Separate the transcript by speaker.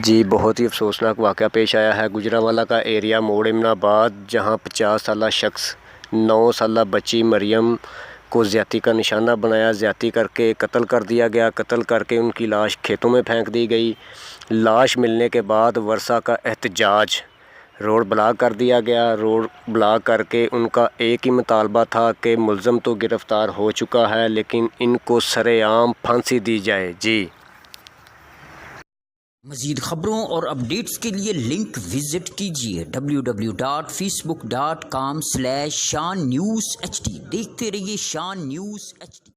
Speaker 1: जी बहुत ही अफसोसनाक वाक़या पेश आया है गुजरांवाला का एरिया मोड़ इमनाबाद, जहां 50 साला शख्स 9 साला बच्ची मरियम को ज़्यादती का निशाना बनाया, ज़्यादती करके कत्ल कर दिया गया। कत्ल करके उनकी लाश खेतों में फेंक दी गई। लाश मिलने के बाद वर्षा का एहतजाज, रोड ब्लॉक कर दिया गया। रोड ब्लॉक करके उनका एक ही मुतालबा था कि मुल्ज़म तो गिरफ़्तार हो चुका है, लेकिन इनको सरेआम फांसी दी जाए। जी
Speaker 2: मज़ीद ख़बरों और अपडेट्स के लिए लिंक विज़िट कीजिए www.facebook.com/shahnewshd। देखते रहिए शान न्यूज़ HD।